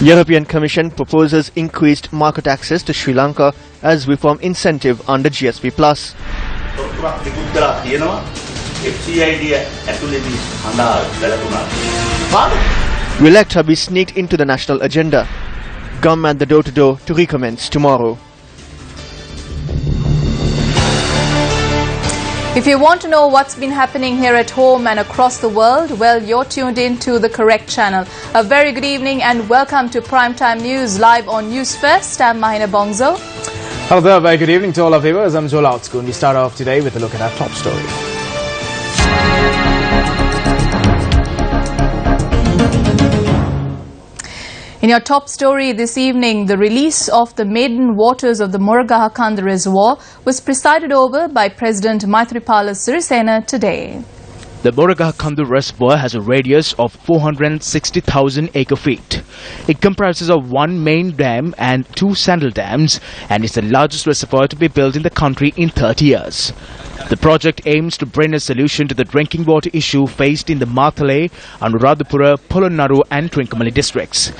European Commission proposes increased market access to Sri Lanka as reform incentive under GSP+. Will ACTA be sneaked into the national agenda? Gum at the door-to-door to recommence tomorrow. If you want to know what's been happening here at home and across the world, well, you're tuned in to the correct channel. A very good evening and welcome to Primetime News live on Newsfirst. I'm Mahina Bongzo. Hello there, very good evening to all our viewers. I'm Joel Outskoon. We start off today with a look at our top story. In your top story this evening, the release of the maiden waters of the Moragahakanda Reservoir was presided over by President Maithripala Sirisena today. The Moragahakanda Reservoir has a radius of 460,000 acre-feet. It comprises of one main dam and two sandal dams and is the largest reservoir to be built in the country in 30 years. The project aims to bring a solution to the drinking water issue faced in the Mathale, Anuradhapura, Polonnaru and Trincomalee districts.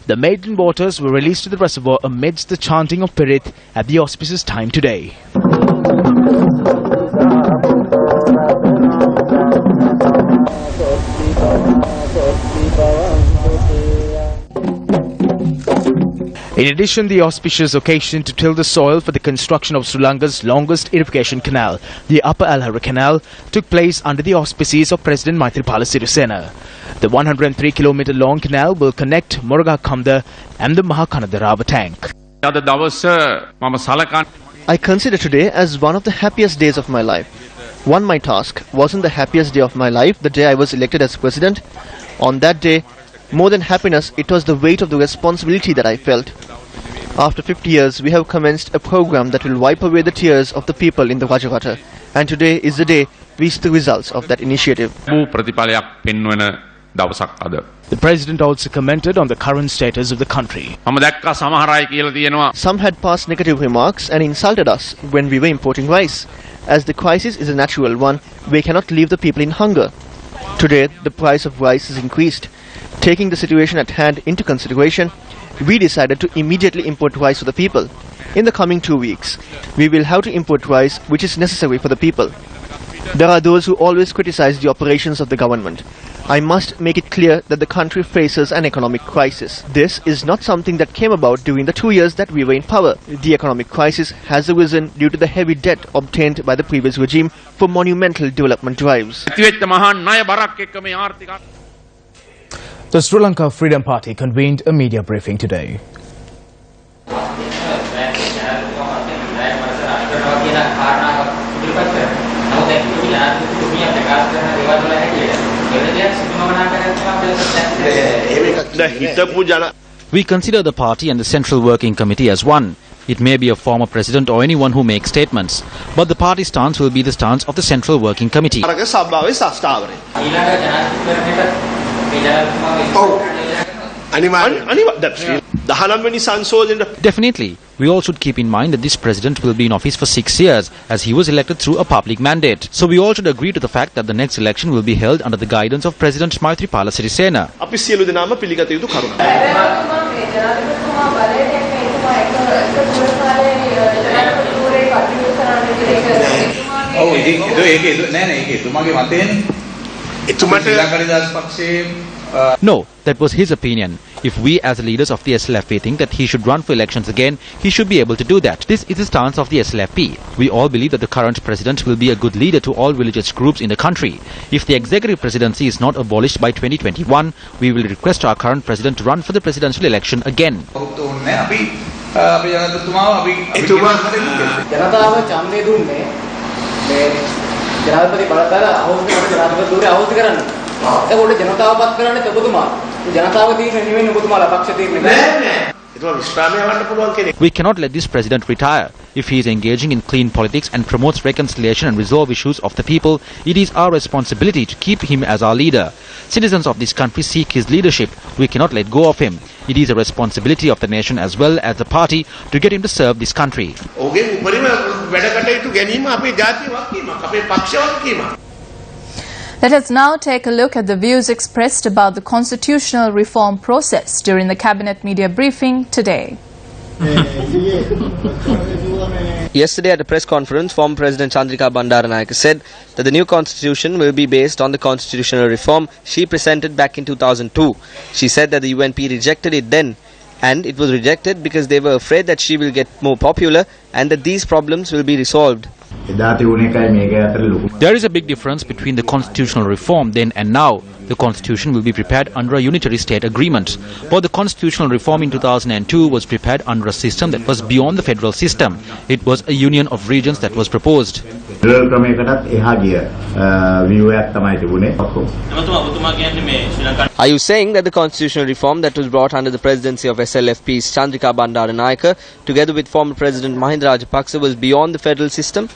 The maiden waters were released to the reservoir amidst the chanting of Pirit at the auspicious time today. In addition, the auspicious occasion to till the soil for the construction of Sri Lanka's longest irrigation canal, the Upper Alhara Canal, took place under the auspices of President Maithripala Sirisena. The 103-kilometer long canal will connect Moragahakanda and the Mahakanadharava tank. I consider today as one of the happiest days of my life. One might ask, wasn't the happiest day of my life the day I was elected as president? On that day, more than happiness, it was the weight of the responsibility that I felt. After 50 years, we have commenced a program that will wipe away the tears of the people in the Rajagata. And today is the day we see the results of that initiative. The president also commented on the current status of the country. Some had passed negative remarks and insulted us when we were importing rice. As the crisis is a natural one, we cannot leave the people in hunger. Today, the price of rice is increased. Taking the situation at hand into consideration, we decided to immediately import rice for the people. In the coming 2 weeks, we will have to import rice which is necessary for the people. There are those who always criticize the operations of the government. I must make it clear that the country faces an economic crisis. This is not something that came about during the 2 years that we were in power. The economic crisis has arisen due to the heavy debt obtained by the previous regime for monumental development drives. The Sri Lanka Freedom Party convened a media briefing today. We consider the party and the Central Working Committee as one. It may be a former president or anyone who makes statements, but the party stance will be the stance of the Central Working Committee. Definitely. We all should keep in mind that this president will be in office for 6 years, as he was elected through a public mandate. So we all should agree to the fact that the next election will be held under the guidance of President Maithripala Sirisena. No, that was his opinion. If we as the leaders of the SLFP think that he should run for elections again, he should be able to do that. This is the stance of the SLFP. We all believe that the current president will be a good leader to all religious groups in the country. If the executive presidency is not abolished by 2021, we will request our current president to run for the presidential election again. We cannot let this president retire. If he is engaging in clean politics and promotes reconciliation and resolve issues of the people, it is our responsibility to keep him as our leader. Citizens of this country seek his leadership. We cannot let go of him. It is a responsibility of the nation as well as the party to get him to serve this country. Let us now take a look at the views expressed about the constitutional reform process during the cabinet media briefing today. Yesterday at a press conference, former President Chandrika Bandaranayake said that the new constitution will be based on the constitutional reform she presented back in 2002. She said that the UNP rejected it then, and it was rejected because they were afraid that she will get more popular and that these problems will be resolved. There is a big difference between the constitutional reform then and now. The constitution will be prepared under a unitary state agreement. But the constitutional reform in 2002 was prepared under a system that was beyond the federal system. It was a union of regions that was proposed. Are you saying that the constitutional reform that was brought under the presidency of SLFP's Chandrika Bandaranayake, together with former President Mahinda Rajapaksa, was beyond the federal system?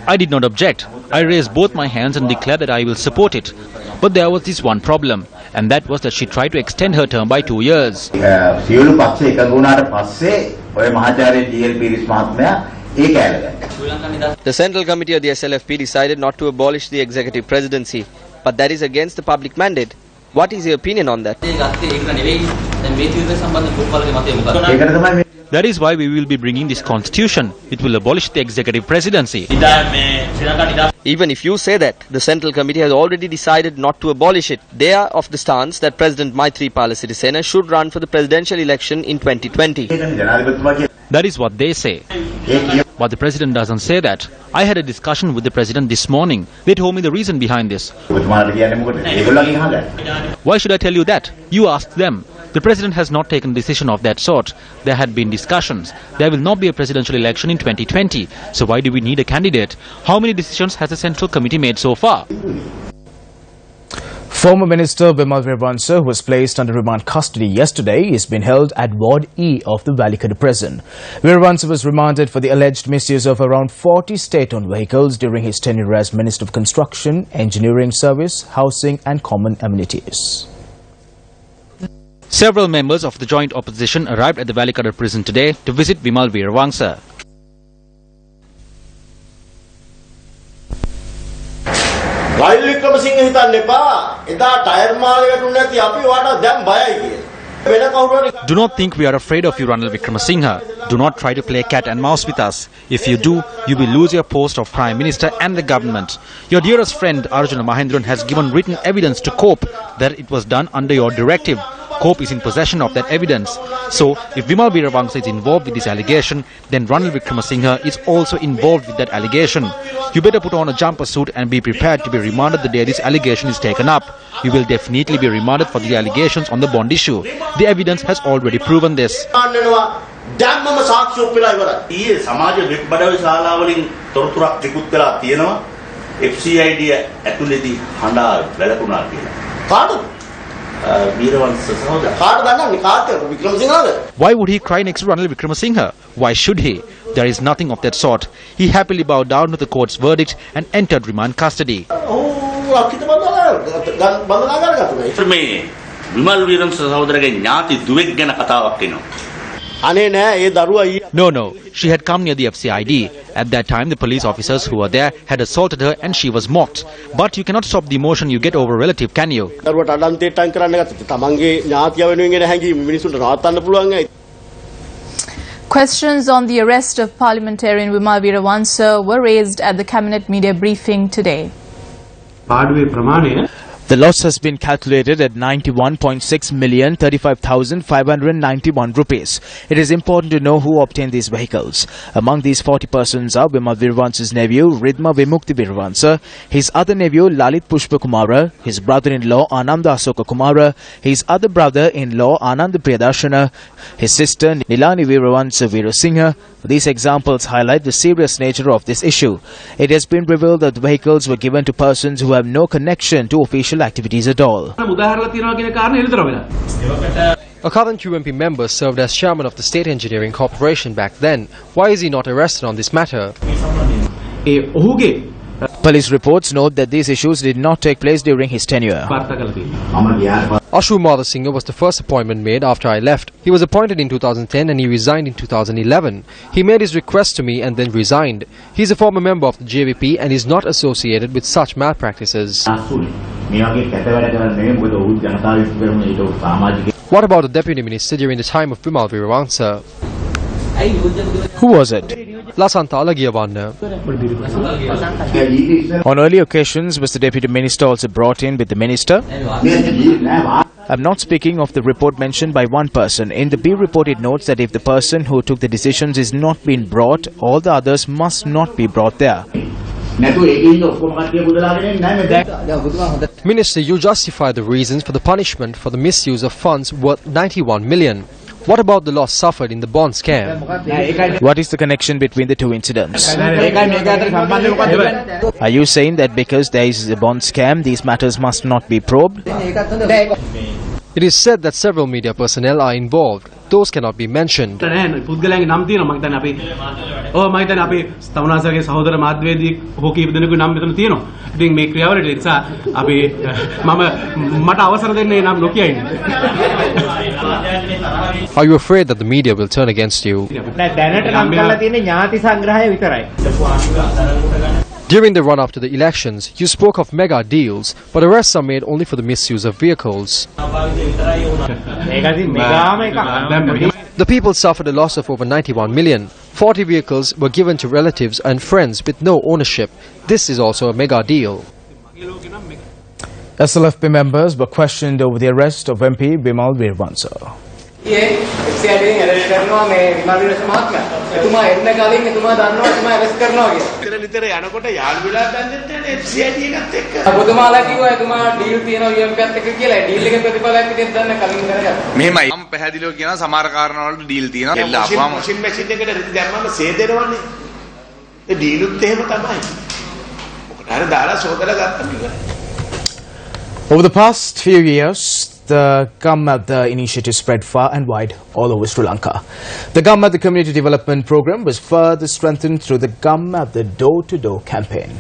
I did not object. I raised both my hands and declared that I will support it. But there was this one problem, and that was that she tried to extend her term by 2 years. The Central Committee of the SLFP decided not to abolish the executive presidency, but that is against the public mandate. What is your opinion on that? That is why we will be bringing this constitution. It will abolish the executive presidency. Even if you say that, the Central Committee has already decided not to abolish it. They are of the stance that President Maithripala Sirisena should run for the presidential election in 2020. That is what they say. But the president doesn't say that. I had a discussion with the president this morning. They told me the reason behind this. Why should I tell you that? You ask them. The president has not taken a decision of that sort. There had been discussions. There will not be a presidential election in 2020. So why do we need a candidate? How many decisions has the Central Committee made so far? Former Minister Bimal Veerwansa, who was placed under remand custody yesterday, is being held at Ward E of the Valikada prison. Veerwansa was remanded for the alleged misuse of around 40 state-owned vehicles during his tenure as Minister of Construction, Engineering Service, Housing and Common Amenities. Several members of the joint opposition arrived at the Valikada prison today to visit Bimal Veerwansa. Do not think we are afraid of you, Ranil Wickremesinghe. Do not try to play cat and mouse with us. If you do, you will lose your post of Prime Minister and the government. Your dearest friend Arjuna Mahendran has given written evidence to COPE that it was done under your directive. COPE is in possession of that evidence. So, if Bimal Veerwansa is involved with this allegation, then Ranil Wickremesinghe is also involved with that allegation. You better put on a jumper suit and be prepared to be remanded the day this allegation is taken up. You will definitely be remanded for the allegations on the bond issue. The evidence has already proven this. Why would he cry next to Ranil Wickremesinghe? Why should he? There is nothing of that sort. He happily bowed down to the court's verdict and entered remand custody. No, she had come near the FCID. At that time, the police officers who were there had assaulted her and she was mocked. But you cannot stop the emotion you get over a relative, can you? Questions on the arrest of parliamentarian Bimal Veerwansa were raised at the cabinet media briefing today. The loss has been calculated at 91.6,035,591 rupees. It is important to know who obtained these vehicles. Among these 40 persons are Bimal Veerwansa's nephew Ridma Vimukti Veerwansa, his other nephew Lalit Pushpa Kumara, his brother-in-law Ananda Asoka Kumara, his other brother-in-law Ananda Priyadarshana, his sister Nilani Veerwansa Veerasinghe. These examples highlight the serious nature of this issue. It has been revealed that the vehicles were given to persons who have no connection to official activities at all. A current UMP member served as chairman of the State Engineering Corporation back then. Why is he not arrested on this matter? Police reports note that these issues did not take place during his tenure. Ashu Madasinghe was the first appointment made after I left. He was appointed in 2010 and he resigned in 2011. He made his request to me and then resigned. He is a former member of the JVP and is not associated with such malpractices. What about the Deputy Minister during the time of Bimal Weerarangsa? Who was it? Lasantha Alagiyawanna. On early occasions, was the Deputy Minister also brought in with the Minister? I'm not speaking of the report mentioned by one person. In the B report, it notes that if the person who took the decisions is not being brought, all the others must not be brought there. Minister, you justify the reasons for the punishment for the misuse of funds worth 91 million. What about the loss suffered in the bond scam? What is the connection between the two incidents? Are you saying that because there is a bond scam, these matters must not be probed? It is said that several media personnel are involved. Those cannot be mentioned. Are you afraid that the media will turn against you? During the run-up to the elections, you spoke of mega deals, but arrests are made only for the misuse of vehicles. The people suffered a loss of over 91 million. 40 vehicles were given to relatives and friends with no ownership. This is also a mega deal. SLFP members were questioned over the arrest of MP Bimal Weerarangsa. Over the past few years, the Come at the initiative spread far and wide all over Sri Lanka. The Come at the Community Development Program was further strengthened through the Come at the Door-to-Door campaign.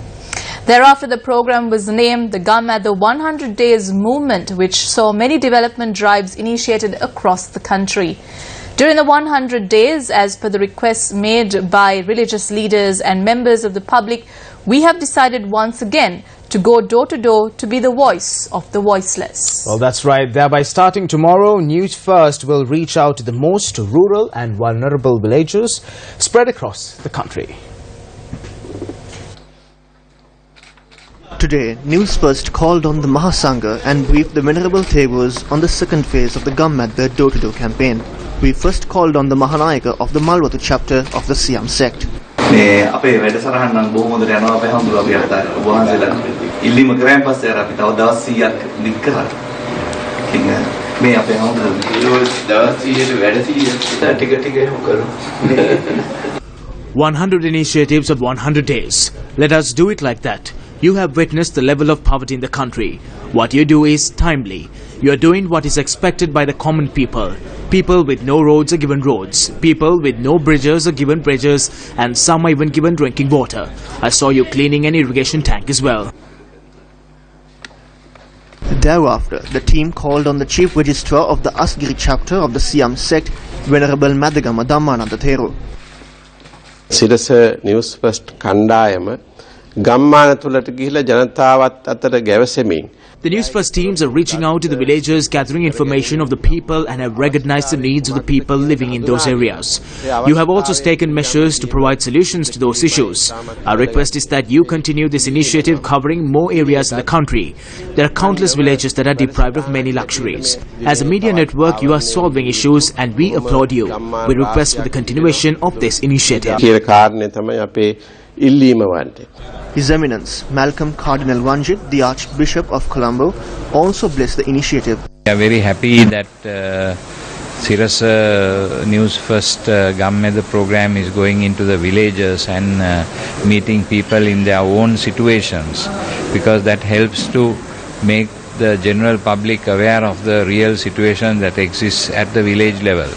Thereafter, the program was named the Gum at the 100 Days Movement, which saw many development drives initiated across the country. During the 100 days, as per the requests made by religious leaders and members of the public, we have decided once again to go door to door to be the voice of the voiceless. Well, that's right. Thereby starting tomorrow, News First will reach out to the most rural and vulnerable villages spread across the country. Today, News First called on the Mahasangha and briefed the Venerable Tevas on the second phase of the Gum at the Door-to-Door campaign. We first called on the Mahanayaka of the Malwatu chapter of the Siam sect. මේ අපේ ටික 100 initiatives of 100 days. Let us do it like that. You have witnessed the level of poverty in the country. What you do is timely. You are doing what is expected by the common people. People with no roads are given roads. People with no bridges are given bridges, and some are even given drinking water. I saw you cleaning an irrigation tank as well. Thereafter, the team called on the Chief Registrar of the Asgiri chapter of the Siam sect, Venerable Madagama Dhammananda Thero. Sirasa News First කණ්ඩායම ගම්මාන තුලට ගිහිලා ජනතාවත් අතර ගැවසෙමින් The Newsfirst teams are reaching out to the villagers, gathering information of the people and have recognized the needs of the people living in those areas. You have also taken measures to provide solutions to those issues. Our request is that you continue this initiative covering more areas in the country. There are countless villages that are deprived of many luxuries. As a media network, you are solving issues and we applaud you. We request for the continuation of this initiative. His Eminence, Malcolm Cardinal Wanjit, the Archbishop of Colombo, also blessed the initiative. We are very happy that Sirasa News First Gammeda program is going into the villages and meeting people in their own situations, because that helps to make the general public aware of the real situation that exists at the village level.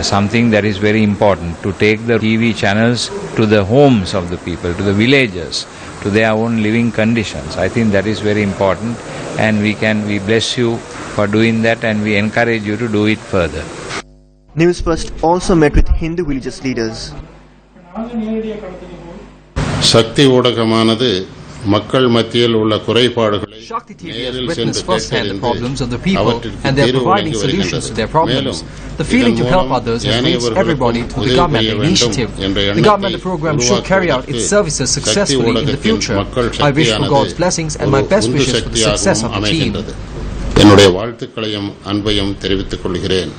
Something that is very important, to take the TV channels to the homes of the people, to the villagers, to their own living conditions. I think that is very important, and we bless you for doing that, and we encourage you to do it further. Newsfirst also met with Hindu religious leaders. சக்தி ஊடகமானது மக்கள் மத்தியில் உள்ள குறைபாடுகளை Shakti TV has witnessed firsthand the problems of the people and they are providing solutions to their problems. The feeling to help others has reached everybody through the government initiative. The government program should carry out its services successfully in the future. I wish for God's blessings and my best wishes for the success of the team. என்னுடைய வாழ்த்துக்களையும் அன்பையும் தெரிவித்துக் கொள்கிறேன்.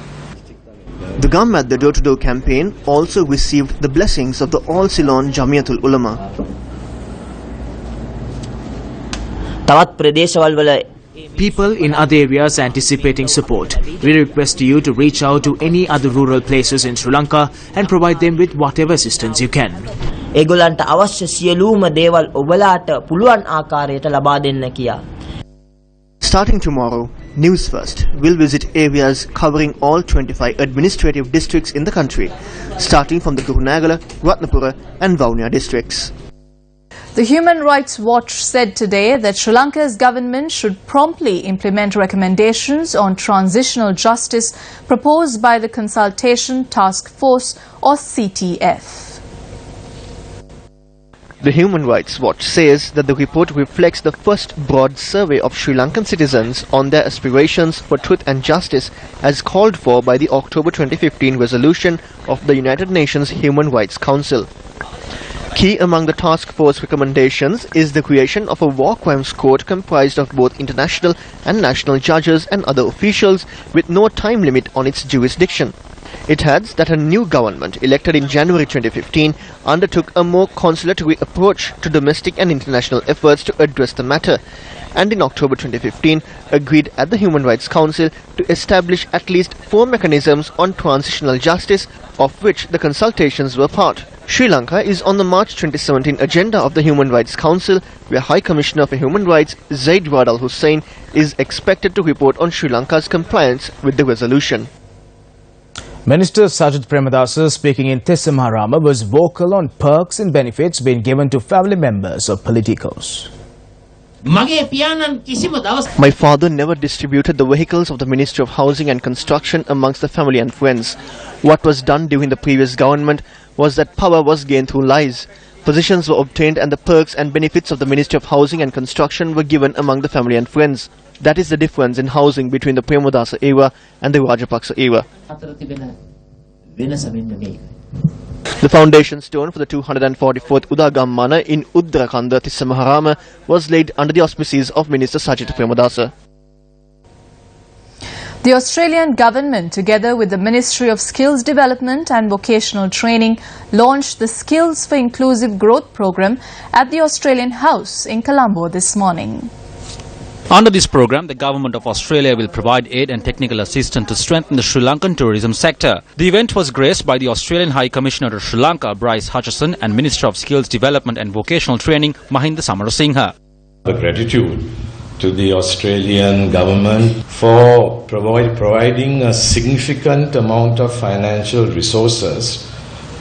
The Gammat, the door-to-door campaign, also received the blessings of the All Ceylon Jamiatul Ulama. People in other areas anticipating support. We request you to reach out to any other rural places in Sri Lanka and provide them with whatever assistance you can. ඒගොල්ලන්ට අවශ්‍ය සියලුම දේවල් ඔබලාට පුළුවන් ආකාරයට ලබා දෙන්න කියා. Starting tomorrow, Newsfirst will visit areas covering all 25 administrative districts in the country, starting from the Gurunagala, Ratnapura and Vaunia districts. The Human Rights Watch said today that Sri Lanka's government should promptly implement recommendations on transitional justice proposed by the Consultation Task Force or CTF. The Human Rights Watch says that the report reflects the first broad survey of Sri Lankan citizens on their aspirations for truth and justice as called for by the October 2015 resolution of the United Nations Human Rights Council. Key among the task force recommendations is the creation of a war crimes court comprised of both international and national judges and other officials with no time limit on its jurisdiction. It adds that a new government elected in January 2015 undertook a more conciliatory approach to domestic and international efforts to address the matter, and in October 2015 agreed at the Human Rights Council to establish at least 4 mechanisms on transitional justice, of which the consultations were part. Sri Lanka is on the March 2017 agenda of the Human Rights Council, where High Commissioner for Human Rights Zaid Rad Al Hussein is expected to report on Sri Lanka's compliance with the resolution. Minister Sajid Premadasa, speaking in Tissamaharama, was vocal on perks and benefits being given to family members of politicos. My father never distributed the vehicles of the Ministry of Housing and Construction amongst the family and friends. What was done during the previous government was that power was gained through lies. Positions were obtained and the perks and benefits of the Ministry of Housing and Construction were given among the family and friends. That is the difference in housing between the Premadasa era and the Rajapaksa era. The foundation stone for the 244th Udagammana in Uddrakanda, Tissamaharama was laid under the auspices of Minister Sajid Premadasa. The Australian government, together with the Ministry of Skills Development and Vocational Training, launched the Skills for Inclusive Growth program at the Australian House in Colombo this morning. Under this program, the Government of Australia will provide aid and technical assistance to strengthen the Sri Lankan tourism sector. The event was graced by the Australian High Commissioner to Sri Lanka, Bryce Hutchison, and Minister of Skills Development and Vocational Training, Mahinda Samarasinghe. Gratitude to the Australian government for providing a significant amount of financial resources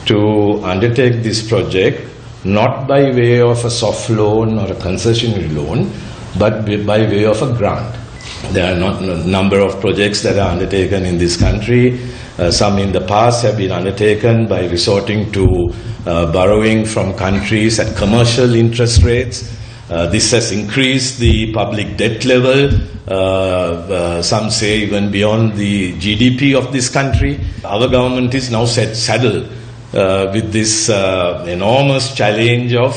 to undertake this project, not by way of a soft loan or a concessionary loan, but by way of a grant. There are not a number of projects that are undertaken in this country. Some in the past have been undertaken by resorting to borrowing from countries at commercial interest rates. This has increased the public debt level, some say even beyond the GDP of this country. Our government is now saddled with this enormous challenge of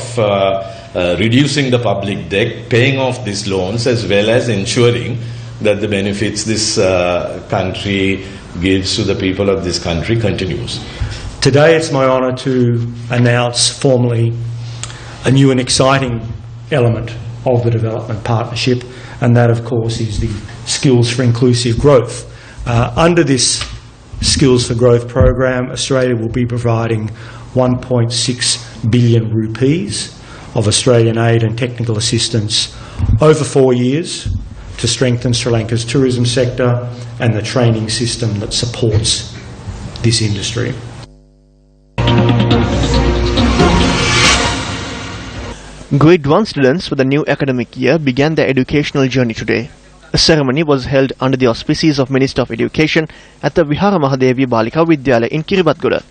reducing the public debt, paying off these loans, as well as ensuring that the benefits this country gives to the people of this country continues. Today it's my honour to announce formally a new and exciting element of the development partnership, and that of course is the Skills for Inclusive Growth. Under this Skills for Growth program, Australia will be providing 1.6 billion rupees of Australian aid and technical assistance over 4 years to strengthen Sri Lanka's tourism sector and the training system that supports this industry. Grade 1 students for the new academic year began their educational journey today. A ceremony was held under the auspices of Minister of Education at the Vihara Mahadevi Balika Vidyalaya in Kiribathgoda.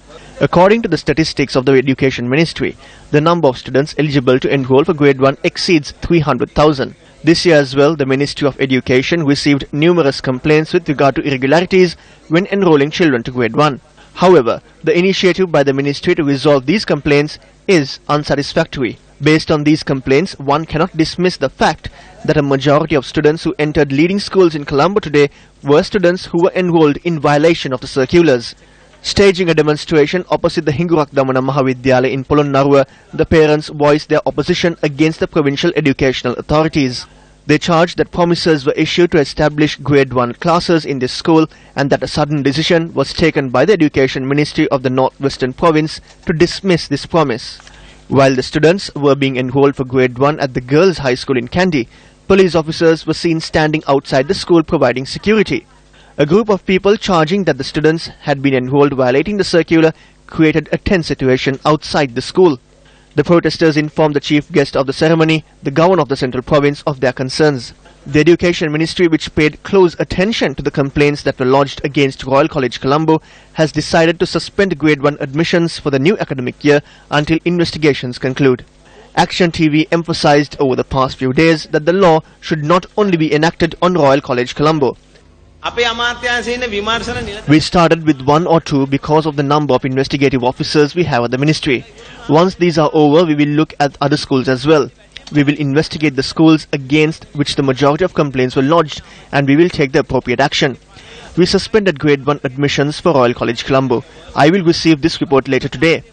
According to the statistics of the Education Ministry, the number of students eligible to enroll for Grade 1 exceeds 300,000. This year as well, the Ministry of Education received numerous complaints with regard to irregularities when enrolling children to Grade 1. However, the initiative by the Ministry to resolve these complaints is unsatisfactory. Based on these complaints, one cannot dismiss the fact that a majority of students who entered leading schools in Colombo today were students who were enrolled in violation of the circulars. Staging a demonstration opposite the Hingurak Damana Mahavidyalaya in Polonnaruwa, the parents voiced their opposition against the provincial educational authorities. They charged that promises were issued to establish Grade 1 classes in this school and that a sudden decision was taken by the Education Ministry of the North-Western Province to dismiss this promise. While the students were being enrolled for Grade 1 at the Girls' High School in Kandy, police officers were seen standing outside the school providing security. A group of people charging that the students had been enrolled violating the circular created a tense situation outside the school. The protesters informed the chief guest of the ceremony, the governor of the Central Province, of their concerns. The Education Ministry, which paid close attention to the complaints that were lodged against Royal College Colombo, has decided to suspend Grade 1 admissions for the new academic year until investigations conclude. Action TV emphasized over the past few days that the law should not only be enacted on Royal College Colombo. We started with 1 or 2 because of the number of investigative officers we have at the ministry. Once these are over, we will look at other schools as well. We will investigate the schools against which the majority of complaints were lodged and we will take the appropriate action. We suspended Grade 1 admissions for Royal College Colombo. I will receive this report later today.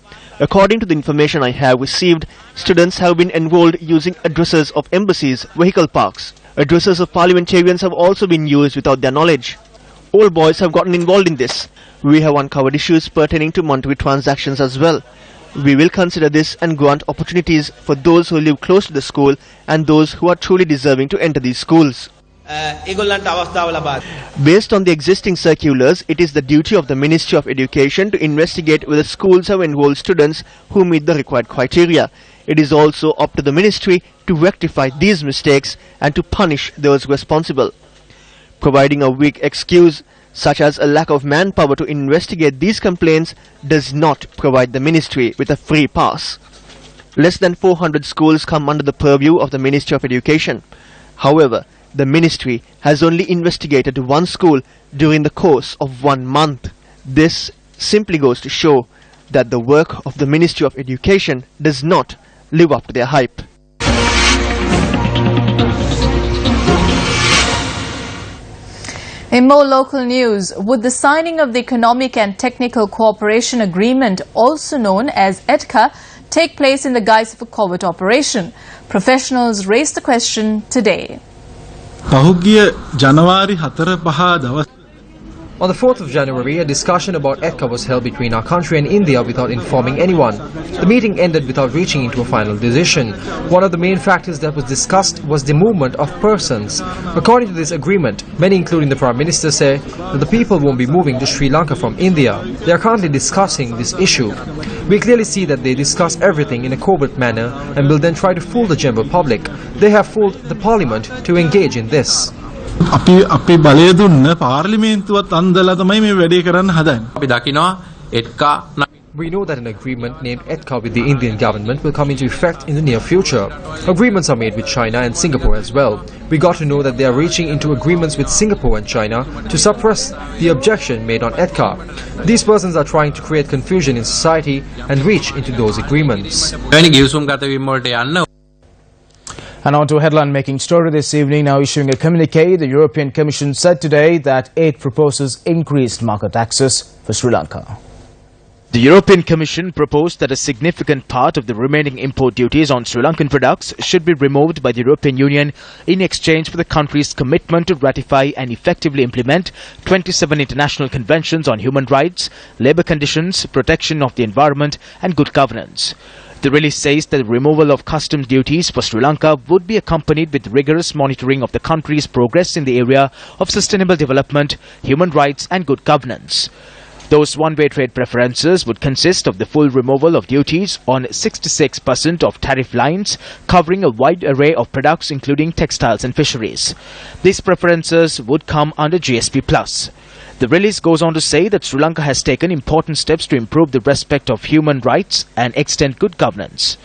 According to the information I have received, students have been enrolled using addresses of embassies, vehicle parks. Addresses of parliamentarians have also been used without their knowledge. All boys have gotten involved in this. We have uncovered issues pertaining to monetary transactions as well. We will consider this and grant opportunities for those who live close to the school and those who are truly deserving to enter these schools. Based on the existing circulars, it is the duty of the Ministry of Education to investigate whether schools have enrolled students who meet the required criteria. It is also up to the Ministry to rectify these mistakes and to punish those responsible. Providing a weak excuse, such as a lack of manpower to investigate these complaints, does not provide the Ministry with a free pass. Less than 400 schools come under the purview of the Ministry of Education. However, the Ministry has only investigated 1 school during the course of 1 month. This simply goes to show that the work of the Ministry of Education does not live up to their hype. In more local news, would the signing of the Economic and Technical Cooperation Agreement, also known as ETCA, take place in the guise of a covert operation? Professionals raised the question today. On the 4th of January, a discussion about ETCA was held between our country and India without informing anyone. The meeting ended without reaching into a final decision. One of the main factors that was discussed was the movement of persons. According to this agreement, many including the Prime Minister say that the people won't be moving to Sri Lanka from India. They are currently discussing this issue. We clearly see that they discuss everything in a covert manner and will then try to fool the general public. They have fooled the Parliament to engage in this. අපි බලය දුන්න පාර්ලිමේන්තුවත් අන්දලා තමයි මේ වැඩේ කරන්න හදන්නේ. අපි දකිනවා එත්කා. We know that an agreement named ETCA with the Indian government will come into effect in the near future. Agreements are made with China and Singapore as well. We got to know that they are reaching into agreements with Singapore and China to suppress the objection made on ETCA. These persons are trying to create confusion in society and reach into those agreements. And on to a headline-making story this evening. Now issuing a communique, the European Commission said today that it proposes increased market access for Sri Lanka. The European Commission proposed that a significant part of the remaining import duties on Sri Lankan products should be removed by the European Union in exchange for the country's commitment to ratify and effectively implement 27 international conventions on human rights, labour conditions, protection of the environment and good governance. The release says that the removal of customs duties for Sri Lanka would be accompanied with rigorous monitoring of the country's progress in the area of sustainable development, human rights and good governance. Those one-way trade preferences would consist of the full removal of duties on 66% of tariff lines, covering a wide array of products including textiles and fisheries. These preferences would come under GSP+. The release goes on to say that Sri Lanka has taken important steps to improve the respect of human rights and extend good governance.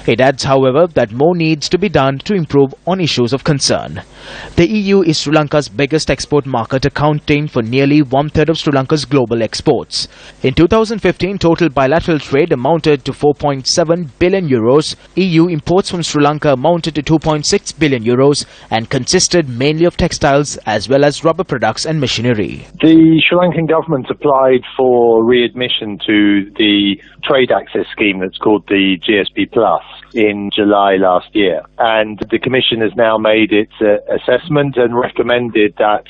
It adds, however, that more needs to be done to improve on issues of concern. The EU is Sri Lanka's biggest export market, accounting for nearly one-third of Sri Lanka's global exports. In 2015, total bilateral trade amounted to 4.7 billion euros. EU imports from Sri Lanka amounted to 2.6 billion euros and consisted mainly of textiles as well as rubber products and machinery. The Sri Lankan government applied for readmission to the trade access scheme that's called the GSP+ in July last year. And the Commission has now made its assessment and recommended that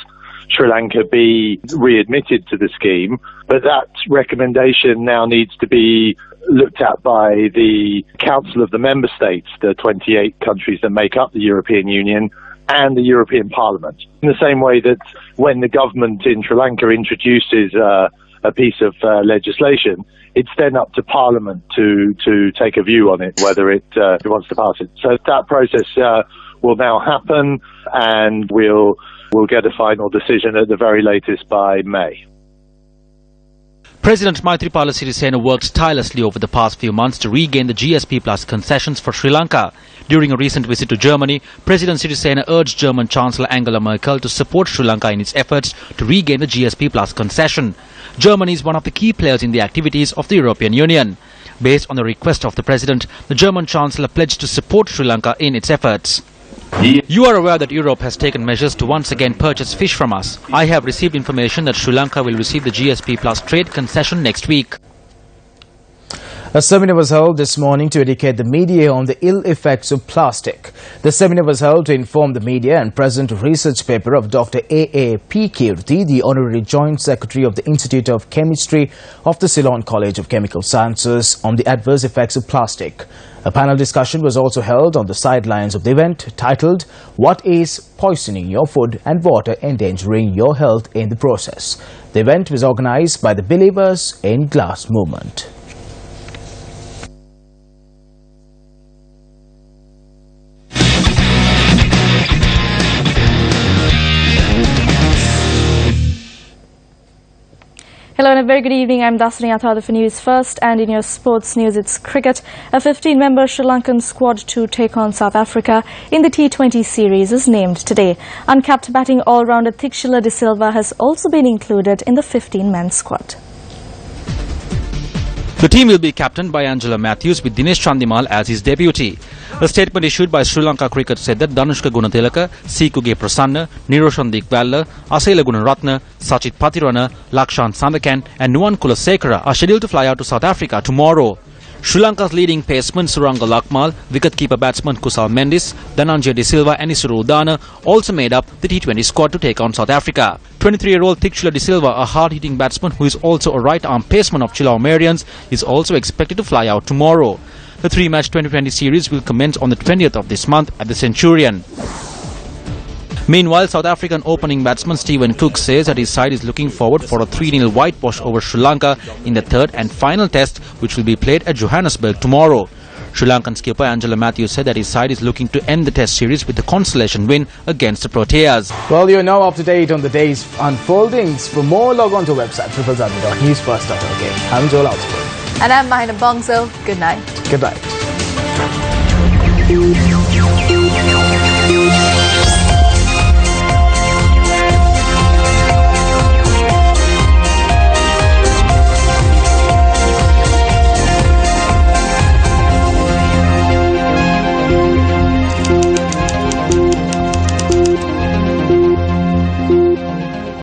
Sri Lanka be readmitted to the scheme. But that recommendation now needs to be looked at by the Council of the Member States, the 28 countries that make up the European Union, and the European Parliament. In the same way that when the government in Sri Lanka introduces a piece of legislation, it's then up to Parliament to take a view on it, whether it wants to pass it. So that process will now happen, and we'll get a final decision at the very latest by May. President Maithripala Sirisena worked tirelessly over the past few months to regain the GSP Plus concessions for Sri Lanka. During a recent visit to Germany, President Sirisena urged German Chancellor Angela Merkel to support Sri Lanka in its efforts to regain the GSP Plus concession. Germany is one of the key players in the activities of the European Union. Based on the request of the President, the German Chancellor pledged to support Sri Lanka in its efforts. You are aware that Europe has taken measures to once again purchase fish from us. I have received information that Sri Lanka will receive the GSP Plus trade concession next week. A seminar was held this morning to educate the media on the ill effects of plastic. The seminar was held to inform the media and present a research paper of Dr. A.A.P. Kirti, the Honorary Joint Secretary of the Institute of Chemistry of the Ceylon College of Chemical Sciences, on the adverse effects of plastic. A panel discussion was also held on the sidelines of the event titled, "What is Poisoning Your Food and Water Endangering Your Health in the Process?" The event was organized by the Believers in Glass movement. Hello and a very good evening. I'm Dasani Athada for News First, and in your sports news, it's cricket. A 15-member Sri Lankan squad to take on South Africa in the T20 series is named today. Uncapped batting all-rounder Tixula De Silva has also been included in the 15-man squad. The team will be captained by Angela Matthews with Dinesh Chandimal as his deputy. A statement issued by Sri Lanka Cricket said that Danushka Gunatilaka, Sikuge Prasanna, Niroshan Dikvalla, Asela Gunaratne, Sachit Patirana, Lakshan Sandakan and Nuwan Kulasekara are scheduled to fly out to South Africa tomorrow. Sri Lanka's leading paceman Suranga Lakmal, wicket-keeper batsman Kusal Mendis, Dhananjay De Silva and Isuru Udana also made up the T20 squad to take on South Africa. 23-year-old Tixula De Silva, a hard-hitting batsman who is also a right-arm paceman of Chilaw Marians, is also expected to fly out tomorrow. The three-match 2020 series will commence on the 20th of this month at the Centurion. Meanwhile, South African opening batsman Stephen Cook says that his side is looking forward for a 3-0 whitewash over Sri Lanka in the third and final test, which will be played at Johannesburg tomorrow. Sri Lankan skipper Angela Matthews said that his side is looking to end the test series with a consolation win against the Proteas. Well, you're now up to date on the day's unfoldings. For more, log on to our website, www.newsfirst.lk. I'm Joel Outsburg. And I'm Mahina Bongso. Good night. Good night.